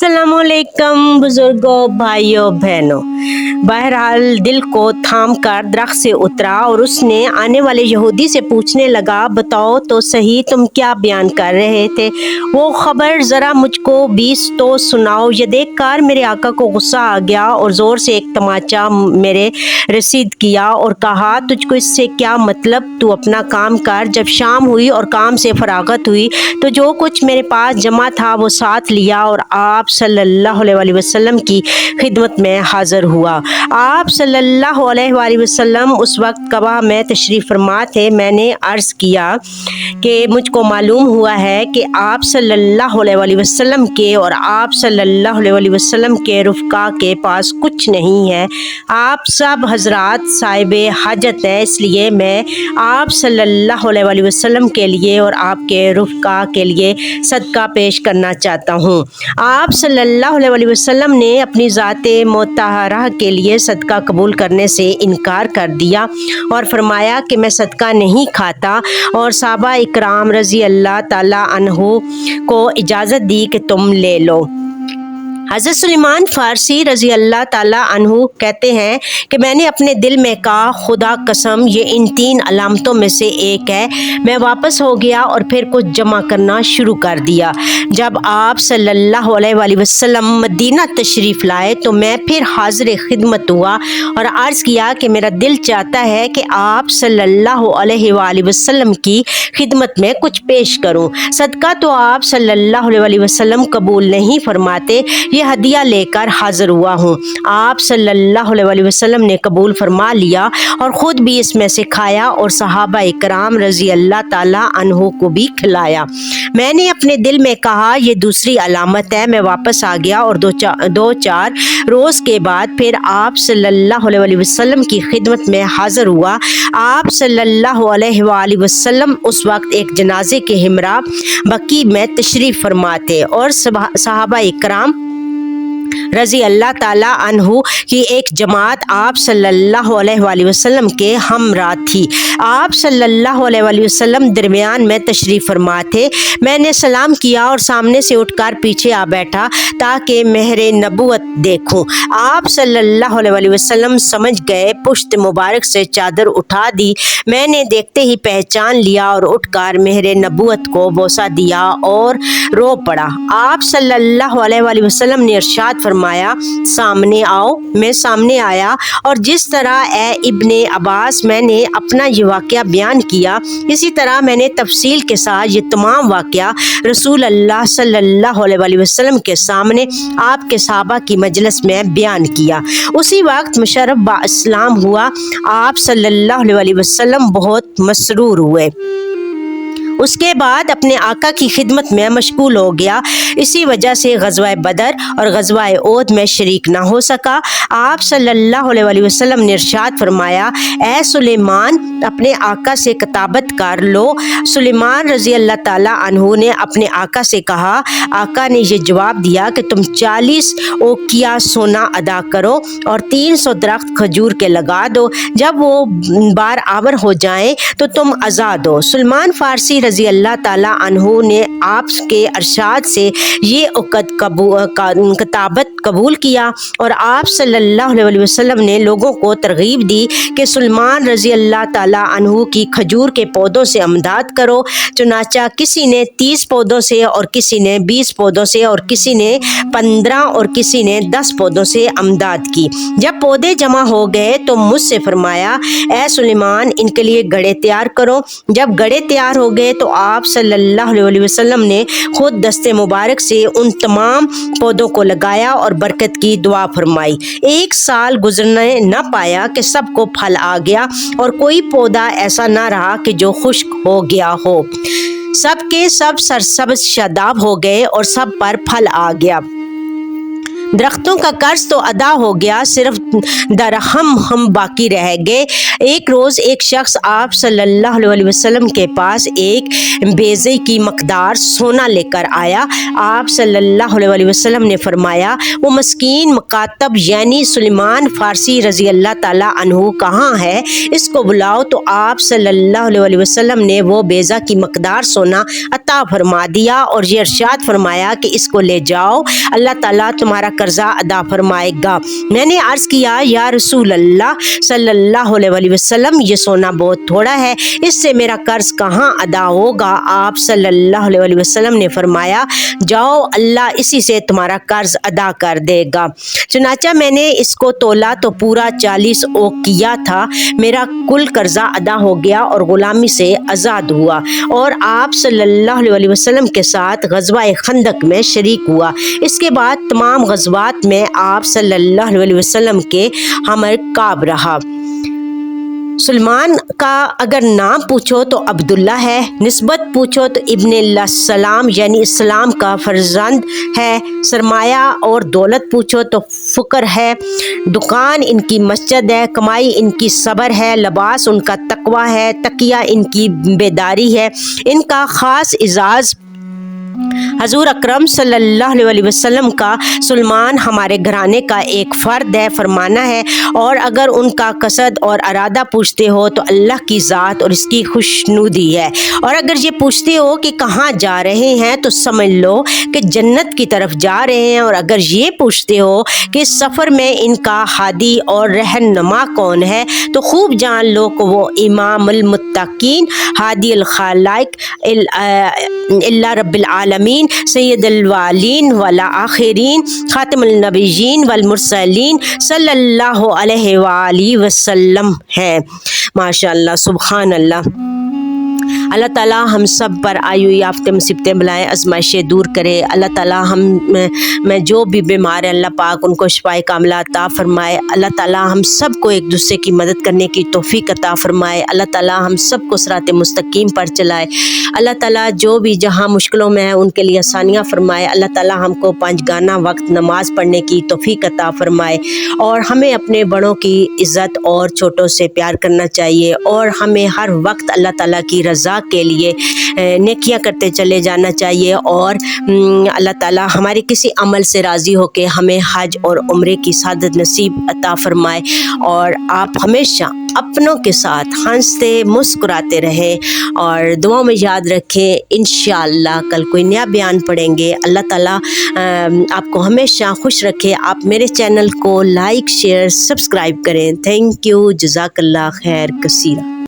अस्सलामुअलैकुम बुजुर्गों, भाइयों, बहनों। बहरहाल दिल को थाम कर दरख्त से उतरा और उसने आने वाले यहूदी से पूछने लगा, बताओ तो सही तुम क्या बयान कर रहे थे? वो खबर ज़रा मुझको 20 तो सुनाओ। ये देखकर मेरे आका को गुस्सा आ गया और ज़ोर से एक तमाचा मेरे रसीद किया और कहा, तुझको इससे क्या मतलब? तू अपना काम कर। जब शाम हुई और काम से फरागत हुई तो जो कुछ मेरे पास जमा था वो साथ लिया और आप सल्लल्लाहु अलैहि वसल्लम की खिदमत में हाज़िर हुआ। आप सल्लल्लाहु अलैहि वसल्लम उस वक्त कबा में तशरीफ़ फरमा थे। मैंने अर्ज़ किया कि मुझको मालूम हुआ है कि आप सल्लल्लाहु अलैहि वसल्लम के और आप सल्लल्लाहु अलैहि वसल्लम के रुफ़का के पास कुछ नहीं है। आप सब हज़रात साहिबे हाजत हैं, इसलिए मैं आप सल्लल्लाहु अलैहि वसल्लम के लिए और आपके रुफ़का के लिए सदका पेश करना चाहता हूँ। आप सल्लल्लाहु अलैहि वसल्लम ने अपनी ज़ाते मोतहरा के लिए सदका कबूल करने से इनकार कर दिया और फरमाया कि मैं सदका नहीं खाता, और साहबा इकराम रज़ी अल्लाह ताला अन्हु को इजाज़त दी कि तुम ले लो। हज़रत सुलेमान फ़ारसी रज़ी अल्लाह ताला अन्हु कहते हैं कि मैंने अपने दिल में कहा, खुदा कसम ये इन 3 अलामतों में से एक है। मैं वापस हो गया और फिर कुछ जमा करना शुरू कर दिया। जब आप सल्लल्लाहु अलैहि वसल्लम मदीना तशरीफ़ लाए तो मैं फिर हाज़िर खिदमत हुआ और अर्ज़ किया कि मेरा दिल चाहता है कि आप सल्लल्लाहु अलैहि वसल्लम की खिदमत में कुछ पेश करूं। सदका तो आप सल्लल्लाहु अलैहि वसल्लम कबूल नहीं फरमाते, ये हदिया लेकर हाजिर हुआ हूँ। आप सल्लल्लाहु अलैहि वसल्लम ने कबूल फरमा लिया और ख़ुद भी इसमें से खाया और सहाबा इकराम रज़ी अल्लाह ताला अन्हु को भी खिलाया। मैंने अपने दिल में कहा, ये दूसरी अलामत है। मैं वापस आ गया और दो चार रोज़ के बाद फिर आप सल्लल्लाहु अलैहि वसल्लम की खिदमत में हाजिर हुआ। आप सल्लल्लाहु अलैहि वसल्लम उस वक्त एक जनाजे के हमरा बकी में तशरीफ़ फरमा थे और सहाबा इकराम रज़ी अल्लाह ताला अन्हु की एक जमात आप सल्लल्लाहु अलैहि वसल्लम के हमरा थी। आप सल्लल्लाहु अलैहि वसल्लम दरमियान में तशरीफ़ फरमा थे। मैंने सलाम किया और सामने से उठकर पीछे आ बैठा ताकि मेहरे नबूवत देखूं। आप सल्लल्लाहु अलैहि वसल्लम समझ गए, पुश्त मुबारक से चादर उठा दी। मैंने देखते ही पहचान लिया और उठकर मेहरे नबूवत को बोसा दिया और रो पड़ा। आप सल्लल्लाहु अलैहि वसल्लम ने इरशाद फरमाया, सामने आओ। मैं सामने आया और जिस तरह इब्ने अब्बास मैंने अपना ये वाक़या बयान किया, इसी तरह मैंने तफसील के साथ ये तमाम वाक़या रसूल अल्लाह सल्लल्लाहु अलैहि वसल्लम के सामने आपके सहाबा की मजलिस में बयान किया। उसी वक्त मुशर्रफ बा इस्लाम हुआ। आप सल्लल्लाहु अलैहि वसल्लम बहुत मसरूर हुए। उसके बाद अपने आका की खिदमत में मशगूल हो गया। इसी वजह से ग़ज़वा बदर और ग़ज़वा ओहद में शरीक ना हो सका। आप सल्लल्लाहु अलैहि वसल्लम ने इरशाद फरमाया, ए सुलेमान, अपने आका से किताबत कर लो। सुलेमान रज़ी अल्लाह ताला अन्हु ने अपने आका से कहा। आका ने ये जवाब दिया कि तुम 40 ओकिया सोना अदा करो और 300 दरख्त खजूर के लगा दो। जब वो बार आवर हो जाएं तो तुम आज़ाद हो। सुलेमान फ़ारसी रज़ी अल्लाह ताला अन्हु ने आपके अरशाद से ये उक़द किताबत कबूल किया और आप सल्लल्लाहु अलैहि वसल्लम ने लोगों को तरगीब दी कि सुलेमान रज़ी अल्लाह ताला अन्हु की खजूर के पौधों से अमदाद करो। चुनाचा किसी ने 30 पौधों से और किसी ने 20 पौधों से और किसी ने 15 और किसी ने 10 पौधों से अमदाद की। जब पौधे जमा हो गए तो मुझसे फरमाया, ए सुलेमान, इनके लिए गड़े तैयार करो। जब गड़े तैयार हो गए तो आप सल्लल्लाहु अलैहि वसल्लम ने खुद दस्ते मुबारक से उन तमाम पौधों को लगाया और बरकत की दुआ फरमाई। 1 साल गुजरने न पाया कि सबको फल आ गया और कोई पौधा ऐसा न रहा कि जो खुश्क हो गया हो। सब के सब सरसब्ज़ शादाब हो गए और सब पर फल आ गया। درختوں کا قرض تو ادا ہو گیا، صرف درہم ہم باقی رہ گئے۔ ایک روز ایک شخص آپ صلی اللہ علیہ وسلم کے پاس ایک بیضے کی مقدار سونا لے کر آیا۔ آپ صلی اللہ علیہ وسلم نے فرمایا، وہ مسکین مکاتب یعنی سلیمان فارسی رضی اللہ تعالیٰ عنہ کہاں ہے؟ اس کو بلاؤ۔ تو آپ صلی اللہ علیہ وسلم نے وہ بیضہ کی مقدار سونا عطا فرما دیا اور یہ ارشاد فرمایا کہ اس کو لے جاؤ، اللہ تعالیٰ تمہارا قرضہ ادا فرمائے گا۔ میں نے عرض کیا، یا رسول اللہ صلی اللہ علیہ وسلم، یہ سونا بہت تھوڑا ہے، اس سے میرا قرض کہاں ادا ہوگا؟ آپ صلی اللہ علیہ وسلم نے فرمایا، جاؤ، اللہ اسی سے تمہارا قرض ادا کر دے گا۔ چنانچہ میں نے اس کو تولا تو پورا 40 اوقیہ تھا۔ میرا کل قرضہ ادا ہو گیا اور غلامی سے آزاد ہوا اور آپ صلی اللہ علیہ وسلم کے ساتھ غزوہ خندق میں شریک ہوا۔ اس کے بعد تمام غزوات میں آپ صلی اللہ علیہ وسلم کے ہمرکاب رہا۔ سلمان کا اگر نام پوچھو تو عبداللہ ہے، نسبت پوچھو تو ابن السلام یعنی اسلام کا فرزند ہے، سرمایہ اور دولت پوچھو تو فقر ہے، دکان ان کی مسجد ہے، کمائی ان کی صبر ہے، لباس ان کا تقوی ہے، تقیہ ان کی بیداری ہے۔ ان کا خاص اعزاز حضور اکرم صلی اللہ علیہ وسلم کا سلمان ہمارے گھرانے کا ایک فرد ہے فرمانا ہے، اور اگر ان کا قصد اور ارادہ پوچھتے ہو تو اللہ کی ذات اور اس کی خوشنودی ہے، اور اگر یہ پوچھتے ہو کہ کہاں جا رہے ہیں تو سمجھ لو کہ جنت کی طرف جا رہے ہیں، اور اگر یہ پوچھتے ہو کہ سفر میں ان کا ہادی اور رہنما کون ہے تو خوب جان لو کہ وہ امام المتقین، ہادی الخلائق، اللہ رب العالمین، سید الاولین والآخرین، خاتم النبیین والمرسلین صلی اللہ علیہ وآلہ وسلم ہے۔ ماشاءاللہ، سبحان اللہ۔ اللہ تعالیٰ ہم سب پر آئی ہوئی آفت مصیبتیں بلائیں آزمائشیں دور کرے۔ اللہ تعالیٰ ہم میں جو بھی بیمار ہیں اللہ پاک ان کو شفائے کاملہ عطا فرمائے۔ اللہ تعالیٰ ہم سب کو ایک دوسرے کی مدد کرنے کی توفیق عطا فرمائے۔ اللہ تعالیٰ ہم سب کو صراط مستقیم پر چلائے۔ اللہ تعالیٰ جو بھی جہاں مشکلوں میں ہیں ان کے لیے آسانیاں فرمائے۔ اللہ تعالیٰ ہم کو 5 گانا وقت نماز پڑھنے کی توفیق عطا فرمائے، اور ہمیں اپنے بڑوں کی عزت اور چھوٹوں سے پیار کرنا چاہیے، اور ہمیں ہر وقت اللہ تعالیٰ کی رضا کے لیے نیکیاں کرتے چلے جانا چاہیے، اور اللہ تعالیٰ ہمارے کسی عمل سے راضی ہو کے ہمیں حج اور عمرے کی سعادت نصیب عطا فرمائے، اور آپ ہمیشہ اپنوں کے ساتھ ہنستے مسکراتے رہیں اور دعاؤں میں یاد رکھیں۔ انشاءاللہ کل کوئی نیا بیان پڑھیں گے۔ اللہ تعالیٰ آپ کو ہمیشہ خوش رکھے۔ آپ میرے چینل کو لائک، شیئر، سبسکرائب کریں۔ تھینک یو، جزاک اللہ خیر کثیرہ۔